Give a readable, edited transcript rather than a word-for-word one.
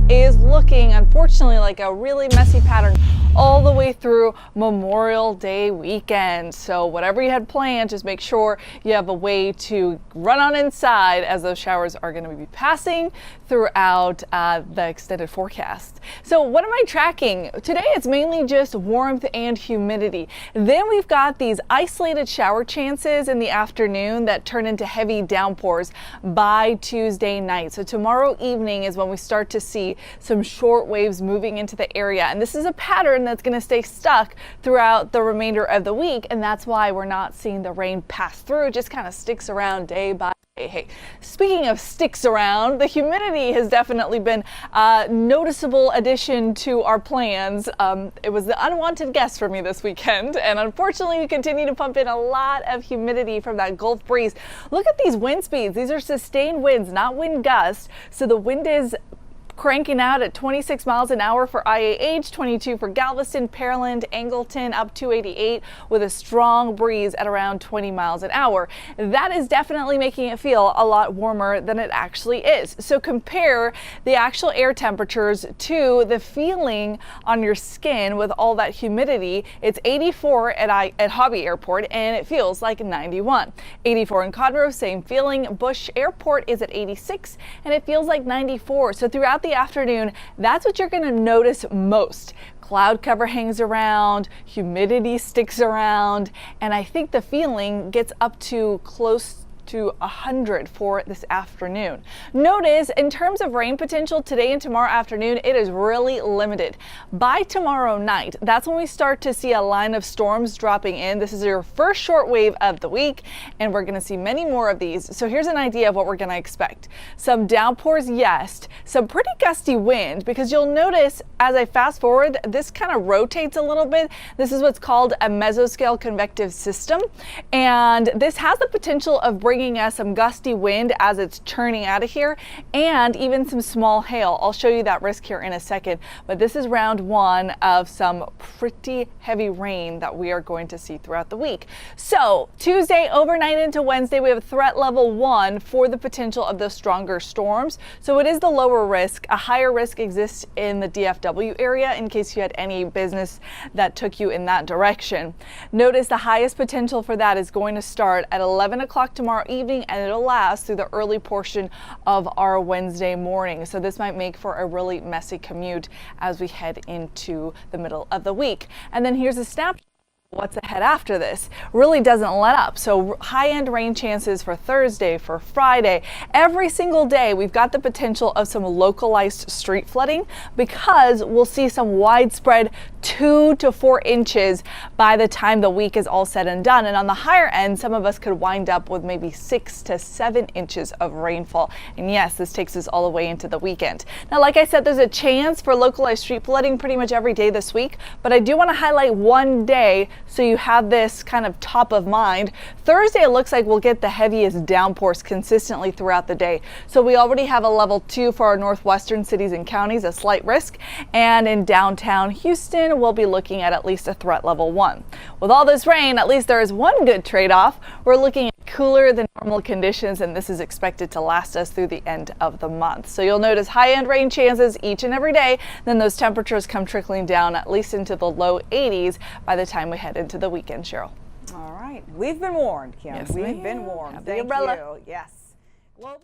is looking, unfortunately, like a really messy pattern all the way through Memorial Day weekend. So whatever you had planned, just make sure you have a way to run on inside, as those showers are going to be passing throughout the extended forecast. So what am I tracking? Today it's mainly just warmth and humidity. Then we've got these isolated shower chances in the afternoon that turn into heavy downpours by Tuesday night. So tomorrow evening is when we start to see some short waves moving into the area, and this is a pattern that's going to stay stuck throughout the remainder of the week, and that's why we're not seeing the rain pass through. It just kind of sticks around day by day. Hey, speaking of sticks around, the humidity has definitely been a noticeable addition to our plans. It was the unwanted guest for me this weekend, and unfortunately we continue to pump in a lot of humidity from that Gulf breeze. Look at these wind speeds. These are sustained winds, not wind gusts. So the wind is cranking out at 26 miles an hour for IAH, 22 for Galveston, Pearland, Angleton, up to 88 with a strong breeze at around 20 miles an hour. That is definitely making it feel a lot warmer than it actually is. So compare the actual air temperatures to the feeling on your skin with all that humidity. It's 84 at Hobby Airport and it feels like 91. 84 in Conroe, same feeling. Bush Airport is at 86 and it feels like 94. So throughout the afternoon, that's what you're going to notice most. Cloud cover hangs around, humidity sticks around, and I think the feeling gets up to close to 100 for this afternoon. Notice in terms of rain potential today and tomorrow afternoon, it is really limited. By tomorrow night, that's when we start to see a line of storms dropping in. This is your first short wave of the week, and we're going to see many more of these. So here's an idea of what we're going to expect. Some downpours, yes, some pretty gusty wind, because you'll notice as I fast forward, this kind of rotates a little bit. This is what's called a mesoscale convective system, and this has the potential of bringing us some gusty wind as it's churning out of here, and even some small hail. I'll show you that risk here in a second, but this is round one of some pretty heavy rain that we are going to see throughout the week. So Tuesday overnight into Wednesday, we have threat level 1 for the potential of the stronger storms. So it is the lower risk. A higher risk exists in the DFW area in case you had any business that took you in that direction. Notice the highest potential for that is going to start at 11 o'clock tomorrow evening, and it'll last through the early portion of our Wednesday morning. So this might make for a really messy commute as we head into the middle of the week. And then here's a snapshot. What's ahead after this really doesn't let up. So high-end rain chances for Thursday, for Friday. Every single day we've got the potential of some localized street flooding, because we'll see some widespread 2 to 4 inches by the time the week is all said and done. And on the higher end, some of us could wind up with maybe 6 to 7 inches of rainfall. And yes, this takes us all the way into the weekend. Now, like I said, there's a chance for localized street flooding pretty much every day this week, but I do want to highlight one day so you have this kind of top of mind. Thursday, it looks like we'll get the heaviest downpours consistently throughout the day. So we already have a level 2 for our northwestern cities and counties, a slight risk. And in downtown Houston, we'll be looking at least a threat level 1. With all this rain, at least there is one good trade-off. We're looking at cooler than normal conditions, and this is expected to last us through the end of the month. So you'll notice high-end rain chances each and every day. Then those temperatures come trickling down at least into the low 80s by the time we head into the weekend, Cheryl. All right. We've been warned, Kim. Yes, we've been warned. Have the Thank umbrella. you. Yes. Global.